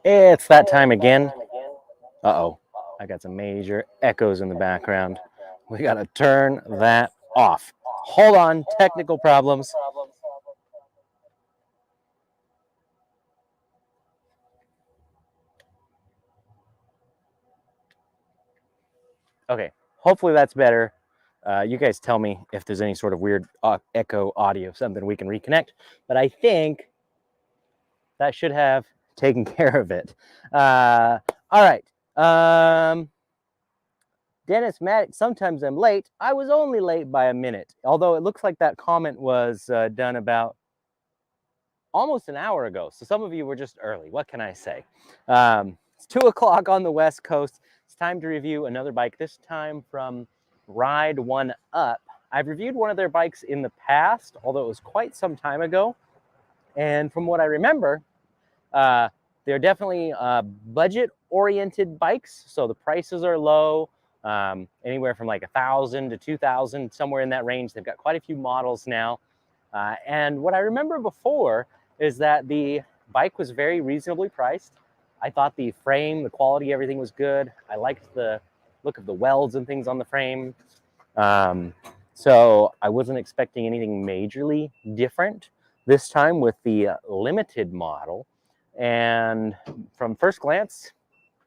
It's that time again. Uh-oh, I got some major echoes in the background. We gotta turn that off. Hold on, technical problems. Okay, hopefully that's better. You guys tell me if there's any sort of weird echo audio, something we can reconnect. But I think that should have taken care of it. All right. Dennis Maddox, sometimes I'm late. I was only late by a minute, although it looks like that comment was done about almost an hour ago. So some of you were just early. What can I say? It's 2 o'clock on the West Coast. It's time to review another bike, this time from Ride1Up. I've reviewed one of their bikes in the past, although it was quite some time ago. And from what I remember, they're definitely budget-oriented bikes. So the prices are low, anywhere from like $1,000 to $2,000, somewhere in that range. They've got quite a few models now. And what I remember before is that the bike was very reasonably priced. I thought the frame, the quality, everything was good. I liked the look of the welds and things on the frame. So I wasn't expecting anything majorly different this time with the limited model. And from first glance,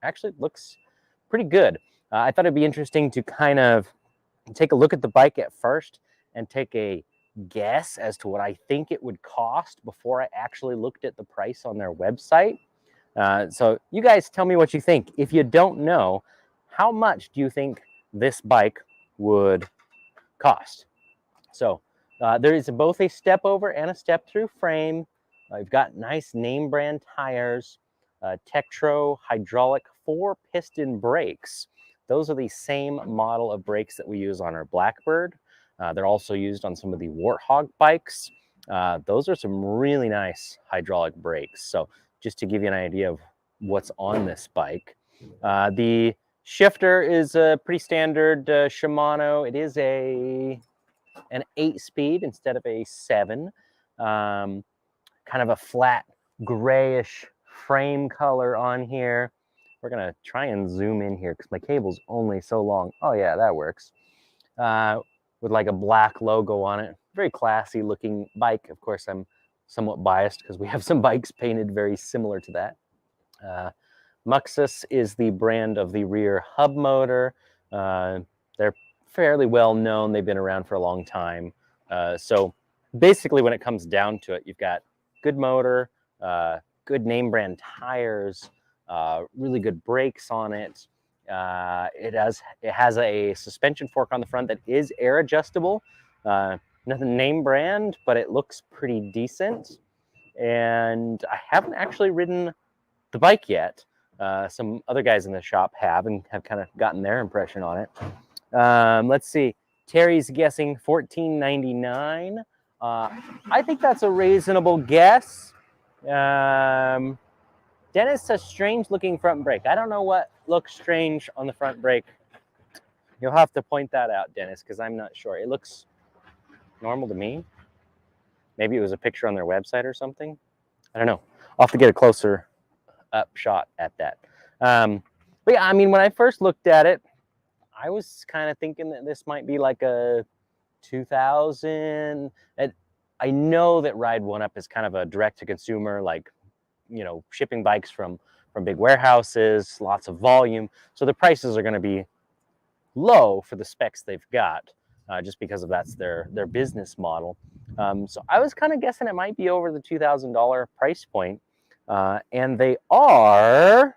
actually it looks pretty good. I thought it'd be interesting to kind of take a look at the bike at first and take a guess as to what I think it would cost before I actually looked at the price on their website. So you guys tell me what you think. If you don't know, how much do you think this bike would cost? So there is both a step over and a step through frame. You've got nice name brand tires, Tektro hydraulic 4-piston brakes. Those are the same model of brakes that we use on our Blackbird. They're also used on some of the Warthog bikes. Those are some really nice hydraulic brakes. So just to give you an idea of what's on this bike. The shifter is a pretty standard Shimano. It is an 8-speed instead of a 7. Kind of a flat grayish frame color on here. We're gonna try and zoom in here because my cable's only so long. Oh yeah, that works. With like a black logo on it. Very classy looking bike. Of course, I'm somewhat biased because we have some bikes painted very similar to that. Muxus is the brand of the rear hub motor. They're fairly well known. They've been around for a long time. So basically when it comes down to it, you've got good motor, good name brand tires, really good brakes on it. It has a suspension fork on the front that is air adjustable. Nothing name brand, but it looks pretty decent. And I haven't actually ridden the bike yet. Some other guys in the shop have and have kind of gotten their impression on it. Let's see. Terry's guessing $14.99. I think that's a reasonable guess. Dennis, a strange looking front brake. I don't know what looks strange on the front brake. You'll have to point that out, Dennis, because I'm not sure. It looks normal to me. Maybe it was a picture on their website or something. I don't know. I'll have to get a closer up shot at that. But yeah, I mean, when I first looked at it, I was kind of thinking that this might be like a 2000. I know that Ride1Up is kind of a direct-to-consumer, like, you know, shipping bikes from big warehouses, lots of volume. So the prices are going to be low for the specs they've got, just because of that's their business model. So I was kind of guessing it might be over the $2,000 price point. And they are,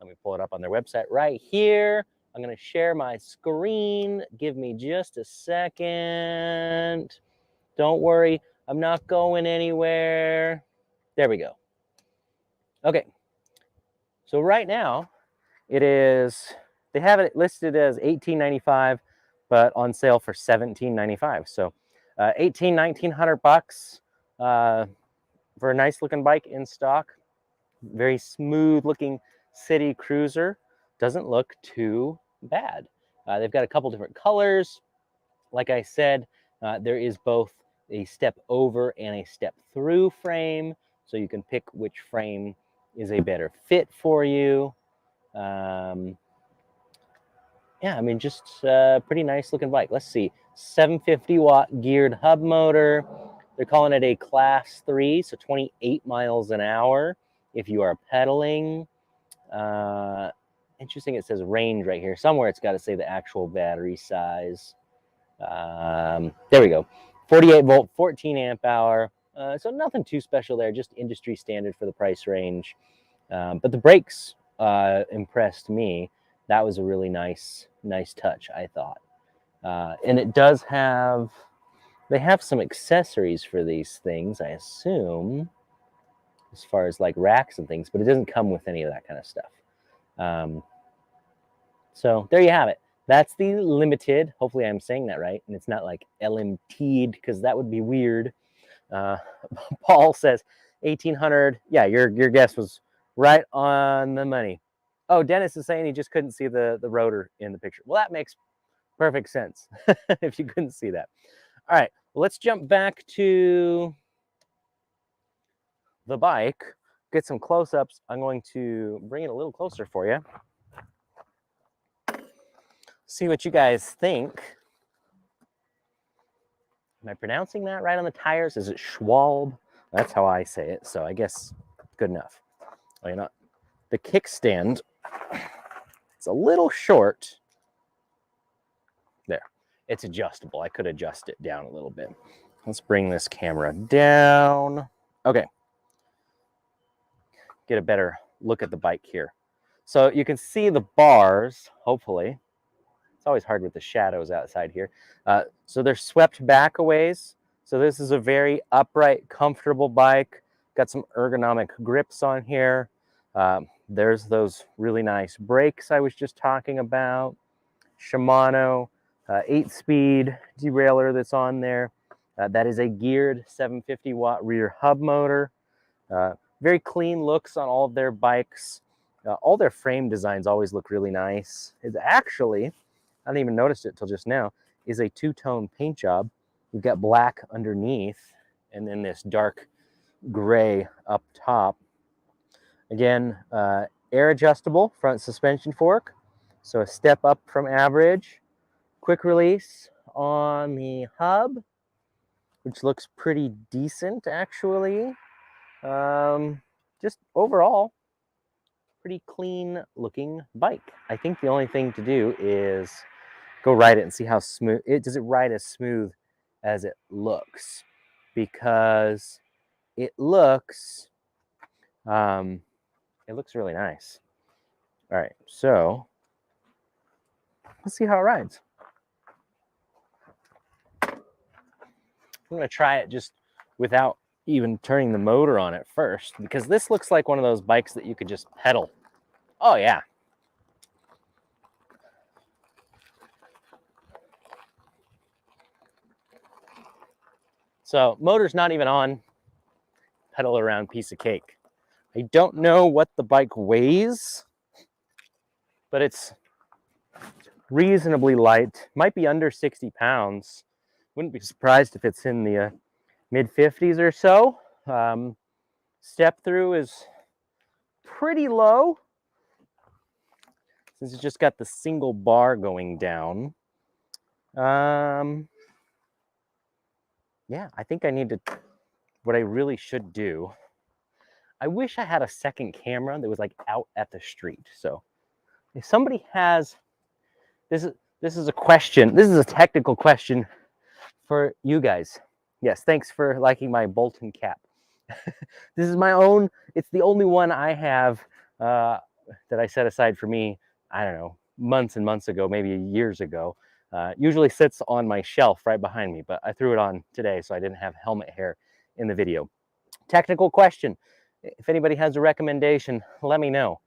let me pull it up on their website right here. I'm going to share my screen. Give me just a second. Don't worry, I'm not going anywhere. There we go. Okay. So right now, it is, they have it listed as $18.95, but on sale for $17.95. So $1,900 for a nice looking bike in stock. Very smooth looking city cruiser. Doesn't look too bad. They've got a couple different colors. Like I said, there is both a step over and a step through frame, so you can pick which frame is a better fit for you. Yeah, I mean, just a pretty nice looking bike. Let's see, 750 watt geared hub motor. They're calling it a class 3, so 28 miles an hour if you are pedaling. Interesting, it says range right here. Somewhere it's got to say the actual battery size. There we go. 48 volt, 14 amp hour. So nothing too special there, just industry standard for the price range. But the brakes impressed me. That was a really nice touch, I thought. And it does have, they have some accessories for these things, I assume, as far as like racks and things, but it doesn't come with any of that kind of stuff. So there you have it. That's the Limited. Hopefully I'm saying that right, and it's not like LMT'd, because that would be weird. Paul says 1800. Yeah, your guess was right on the money. Oh, Dennis is saying he just couldn't see the rotor in the picture. Well, that makes perfect sense if you couldn't see that. All right, well, let's jump back to the bike, get some close-ups. I'm going to bring it a little closer for you. See what you guys think. Am I pronouncing that right on the tires? Is it Schwalbe? That's how I say it, so I guess good enough. Well, you know, the kickstand, it's a little short. There, it's adjustable. I could adjust it down a little bit. Let's bring this camera down. Okay. Get a better look at the bike here. So you can see the bars, hopefully. It's always hard with the shadows outside here. So they're swept back a ways. So this is a very upright, comfortable bike. Got some ergonomic grips on here. There's those really nice brakes I was just talking about. Shimano 8-speed derailleur that's on there. That is a geared 750 watt rear hub motor. Very clean looks on all of their bikes. All their frame designs always look really nice. It's actually, I didn't even notice it till just now, is a two-tone paint job. You've got black underneath and then this dark gray up top. Again, air adjustable front suspension fork. So a step up from average. Quick release on the hub, which looks pretty decent actually. Just overall, pretty clean looking bike. I think the only thing to do is go ride it and see how smooth it does. It ride as smooth as it looks, because it looks really nice. All right, so let's see how it rides. I'm gonna try it just without even turning the motor on at first, because this looks like one of those bikes that you could just pedal. Oh yeah. So motor's not even on, pedal around, piece of cake. I don't know what the bike weighs, but it's reasonably light. Might be under 60 pounds. Wouldn't be surprised if it's in the mid 50s or so. Step through is pretty low, since it's just got the single bar going down. Yeah, I think I need to, what I really should do, I wish I had a second camera that was like out at the street. So if somebody has, this is a question, this is a technical question for you guys. Yes, thanks for liking my Bolton cap. This is my own, it's the only one I have that I set aside for me, I don't know, months and months ago, maybe years ago. Usually sits on my shelf right behind me, but I threw it on today so I didn't have helmet hair in the video. Technical question. If anybody has a recommendation, let me know.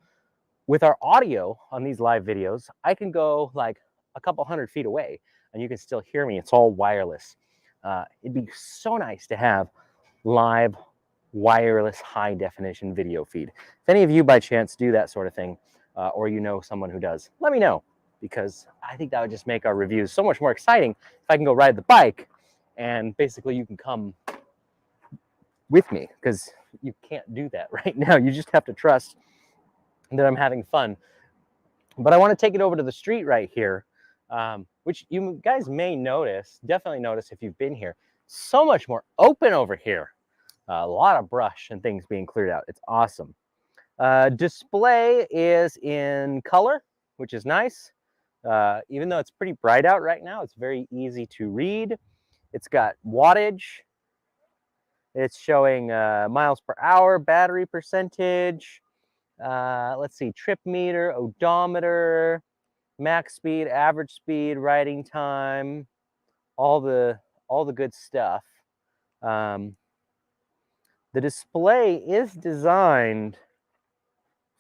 With our audio on these live videos, I can go like a couple 100 feet away and you can still hear me. It's all wireless. It'd be so nice to have live wireless high definition video feed. If any of you by chance do that sort of thing, or you know someone who does, let me know, because I think that would just make our reviews so much more exciting if I can go ride the bike and basically you can come with me, because you can't do that right now. You just have to trust that I'm having fun. But I want to take it over to the street right here, which you guys may notice, definitely notice if you've been here, so much more open over here. A lot of brush and things being cleared out. It's awesome. Display is in color, which is nice. Even though it's pretty bright out right now, it's very easy to read. It's got wattage. It's showing miles per hour, battery percentage. Let's see, trip meter, odometer, max speed, average speed, riding time, all the good stuff. The display is designed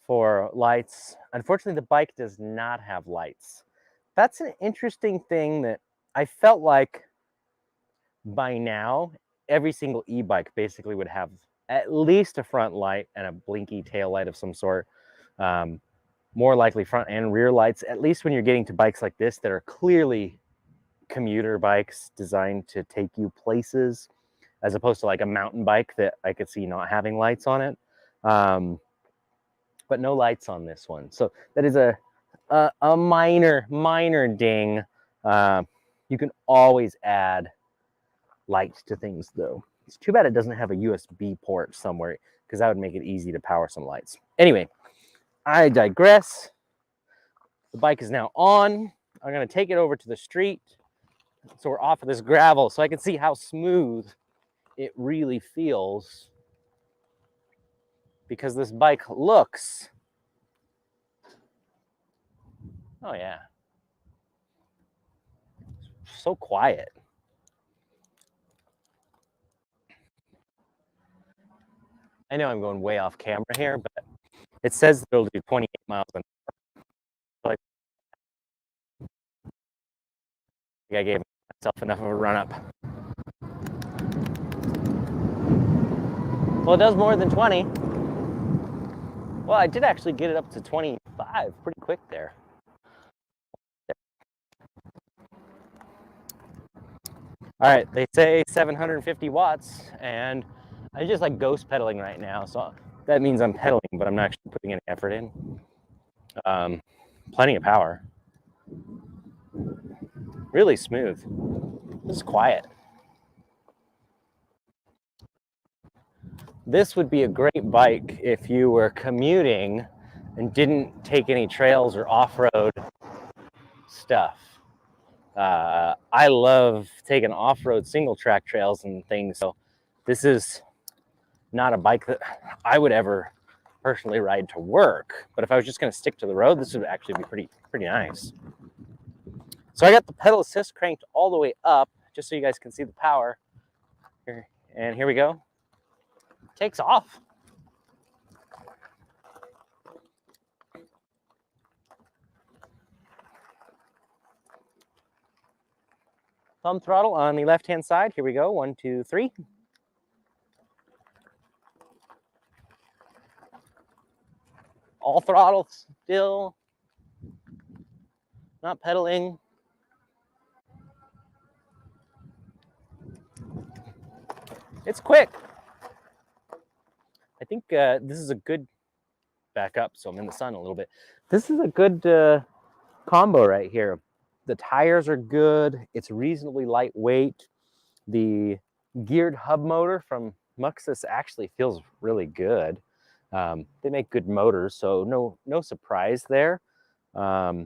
for lights. Unfortunately, the bike does not have lights. That's an interesting thing that I felt like by now, every single e-bike basically would have at least a front light and a blinky tail light of some sort. More likely front and rear lights, at least when you're getting to bikes like this that are clearly commuter bikes designed to take you places, as opposed to like a mountain bike that I could see not having lights on it. But no lights on this one. So that is a minor ding. You can always add lights to things though. It's too bad it doesn't have a USB port somewhere, because that would make it easy to power some lights. Anyway, I digress. The bike is now on. I'm going to take it over to the street so we're off of this gravel so I can see how smooth it really feels, because this bike looks, oh yeah, so quiet. I know I'm going way off camera here, but it says it'll do 28 miles an hour. I gave myself enough of a run up. Well, it does more than 20. Well, I did actually get it up to 25 pretty quick there. All right, they say 750 watts, and I just like ghost pedaling right now, so that means I'm pedaling, but I'm not actually putting any effort in. Plenty of power. Really smooth. This is quiet. This would be a great bike if you were commuting and didn't take any trails or off-road stuff. I love taking off-road single track trails and things, so this is not a bike that I would ever personally ride to work. But if I was just going to stick to the road, this would actually be pretty nice. So I got the pedal assist cranked all the way up, just so you guys can see the power. Here, and here we go. Takes off. Thumb throttle on the left-hand side. Here we go. 1, 2, 3. All throttle still. Not pedaling. It's quick. I think this is a good back up, so I'm in the sun a little bit. This is a good combo right here. The tires are good. It's reasonably lightweight. The geared hub motor from Muxus actually feels really good. They make good motors, so no surprise there. I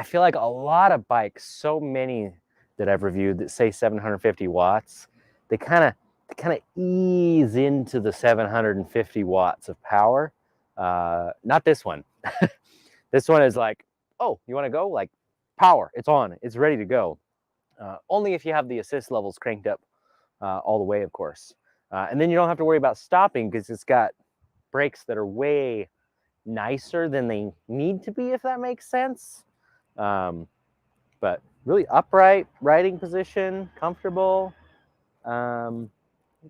feel like a lot of bikes, so many that I've reviewed that say 750 watts, they kind of ease into the 750 watts of power. Not this one. This one is like, oh, you want to go? Like, power, it's on, it's ready to go. Only if you have the assist levels cranked up all the way, of course. And then you don't have to worry about stopping, because it's got brakes that are way nicer than they need to be, if that makes sense. But really upright riding position, comfortable. I'm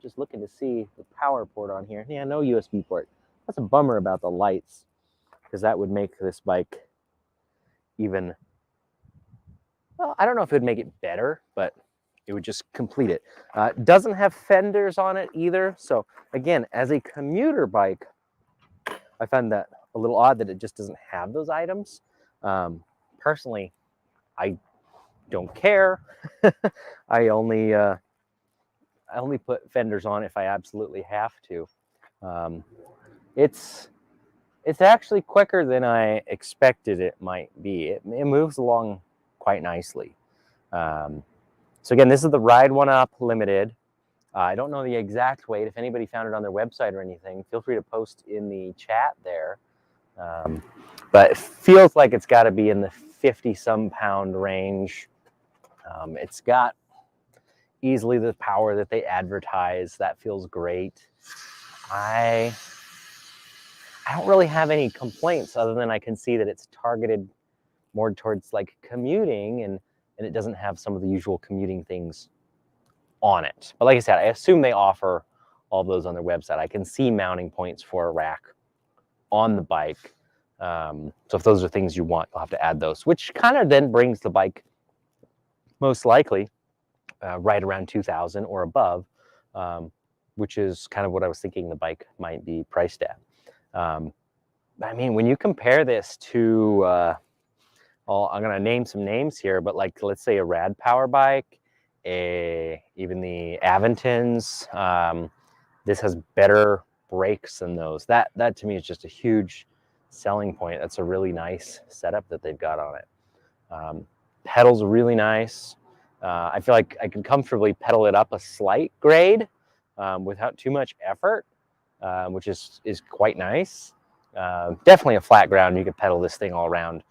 just looking to see the power port on here. Yeah, no USB port. That's a bummer about the lights, because that would make this bike even, well, I don't know if it would make it better, but it would just complete it. Doesn't have fenders on it either. So again, as a commuter bike, I find that a little odd that it just doesn't have those items. Personally, I don't care. I only put fenders on if I absolutely have to. It's actually quicker than I expected it might be. It moves along quite nicely. So again, this is the Ride1Up Limited. I don't know the exact weight. If anybody found it on their website or anything, feel free to post in the chat there. But it feels like it's got to be in the 50-some pound range. It's got easily the power that they advertise. That feels great. I don't really have any complaints other than I can see that it's targeted more towards like commuting, and it doesn't have some of the usual commuting things on it. But like I said, I assume they offer all those on their website. I can see mounting points for a rack on the bike. So if those are things you want, you'll have to add those, which kind of then brings the bike most likely right around 2,000 or above, which is kind of what I was thinking the bike might be priced at. I mean, when you compare this to, I'm going to name some names here, but like, let's say a Rad Power bike, even the Aventins, this has better brakes than those. That to me is just a huge selling point. That's a really nice setup that they've got on it. Pedals are really nice. I feel like I can comfortably pedal it up a slight grade without too much effort, which is quite nice. Definitely a flat ground, you could pedal this thing all around.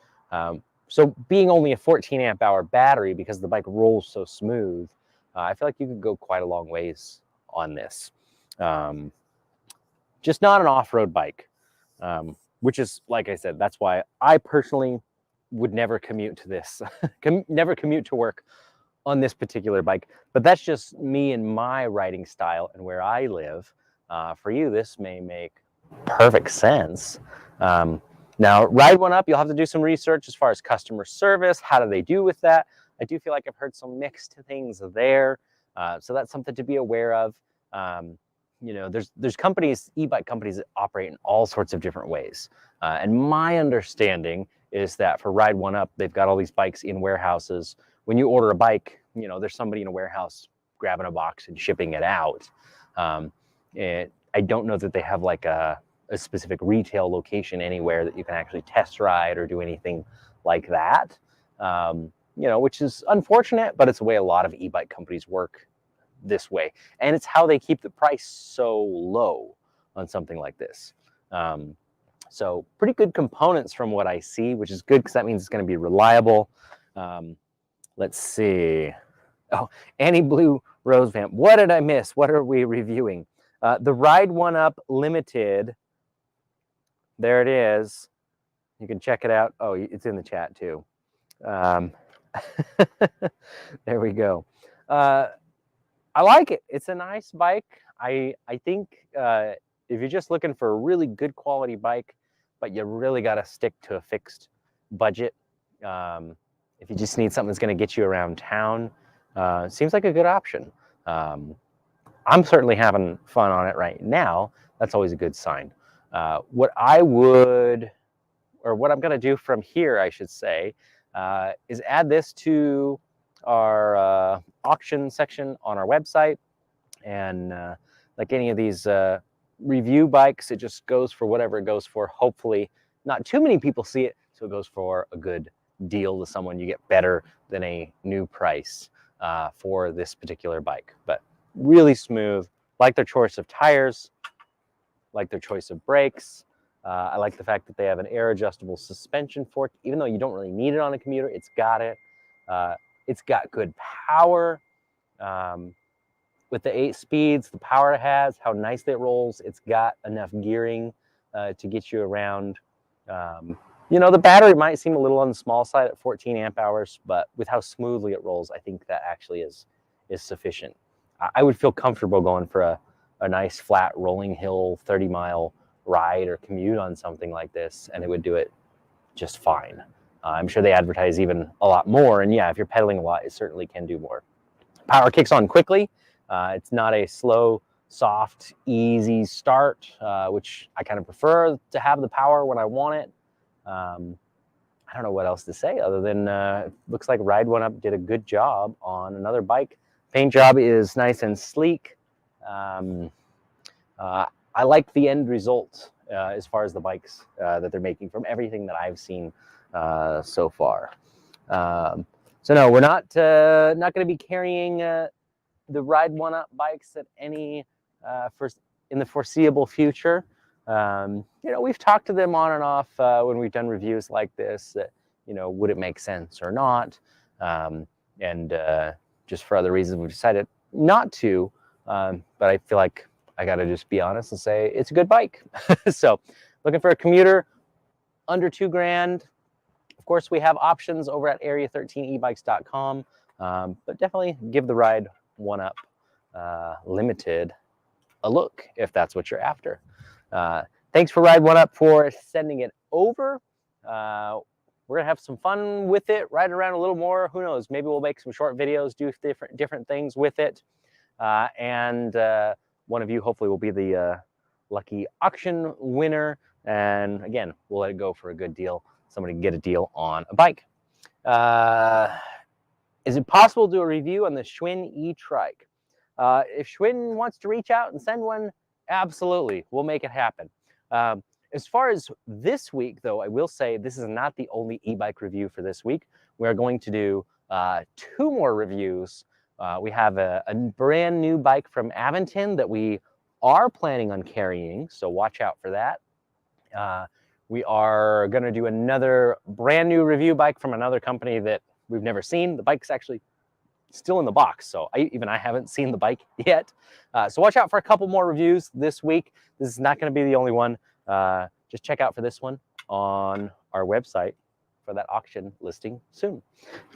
So being only a 14 amp hour battery, because the bike rolls so smooth, I feel like you could go quite a long ways on this. Just not an off-road bike, which is, like I said, that's why I personally would never commute to this, never commute to work on this particular bike. But that's just me and my riding style and where I live. For you, this may make perfect sense. Now, Ride1Up, you'll have to do some research as far as customer service. How do they do with that? I do feel like I've heard some mixed things there. So that's something to be aware of. You know, there's companies, e-bike companies, that operate in all sorts of different ways. And my understanding is that for Ride1Up, they've got all these bikes in warehouses. When you order a bike, you know, there's somebody in a warehouse grabbing a box and shipping it out. I don't know that they have like a specific retail location anywhere that you can actually test ride or do anything like that. You know, which is unfortunate, but it's the way a lot of e-bike companies work this way. And it's how they keep the price so low on something like this. So pretty good components from what I see, which is good because that means it's going to be reliable. Let's see. Oh, Annie Blue Rose Vamp. What did I miss? What are we reviewing? The Ride1Up Limited. There it is. You can check it out. Oh, it's in the chat too. There we go. I like it. It's a nice bike. I think if you're just looking for a really good quality bike, but you really got to stick to a fixed budget, if you just need something that's going to get you around town, it seems like a good option. I'm certainly having fun on it right now. That's always a good sign. What I'm going to do from here, I should say, is add this to our auction section on our website. And like any of these review bikes, it just goes for whatever it goes for. Hopefully not too many people see it, so it goes for a good deal to someone. You get better than a new price for this particular bike. But really smooth. Like their choice of tires, like their choice of brakes. I like the fact that they have an air adjustable suspension fork. Even though you don't really need it on a commuter, it's got it. It's got good power. With the 8 speeds, the power it has, how nicely it rolls, it's got enough gearing to get you around. You know, the battery might seem a little on the small side at 14 amp hours, but with how smoothly it rolls, I think that actually is sufficient. I would feel comfortable going for a nice flat rolling hill 30-mile ride or commute on something like this, and it would do it just fine. I'm sure they advertise even a lot more, and yeah, if you're pedaling a lot, it certainly can do more. power kicks on quickly. It's not a slow, soft, easy start, which I kind of prefer to have the power when I want it. I don't know what else to say other than it looks like Ride1Up did a good job on another bike. Paint job is nice and sleek. I like the end result as far as the bikes that they're making from everything that I've seen so far. So no, we're not going to be carrying the Ride1Up bikes at any in the foreseeable future. You know, we've talked to them on and off when we've done reviews like this, that, you know, would it make sense or not? And just for other reasons, we decided not to. But I feel like I got to just be honest and say it's a good bike. So looking for a commuter under $2,000. Of course, we have options over at area13ebikes.com, but definitely give the Ride1Up Limited a look if that's what you're after. Thanks for Ride1Up for sending it over. We're gonna have some fun with it, ride around a little more. Who knows? Maybe we'll make some short videos, do different things with it, and one of you hopefully will be the lucky auction winner. And again, we'll let it go for a good deal. Somebody can get a deal on a bike. Is it possible to do a review on the Schwinn e-trike? If Schwinn wants to reach out and send one, absolutely, we'll make it happen. As far as this week, though, I will say this is not the only e-bike review for this week. We are going to do 2 more reviews. We have a brand new bike from Aventyn that we are planning on carrying, so watch out for that. We are going to do another brand new review bike from another company that we've never seen. The bike's actually still in the box, so I haven't seen the bike yet. So watch out for a couple more reviews this week. This is not going to be the only one. Just check out for this one on our website for that auction listing soon.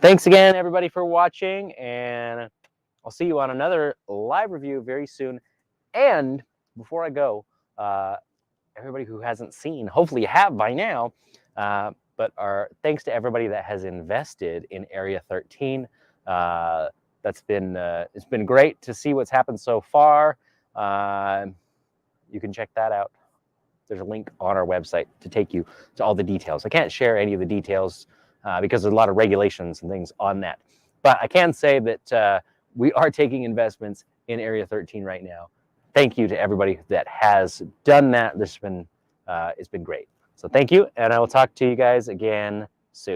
Thanks again, everybody, for watching, and I'll see you on another live review very soon. And before I go, everybody who hasn't seen, hopefully you have by now, but thanks to everybody that has invested in Area 13. It's been great to see what's happened so far. You can check that out. There's a link on our website to take you to all the details. I can't share any of the details because there's a lot of regulations and things on that. But I can say that we are taking investments in Area 13 right now. Thank you to everybody that has done that. It's been great. So thank you, and I will talk to you guys again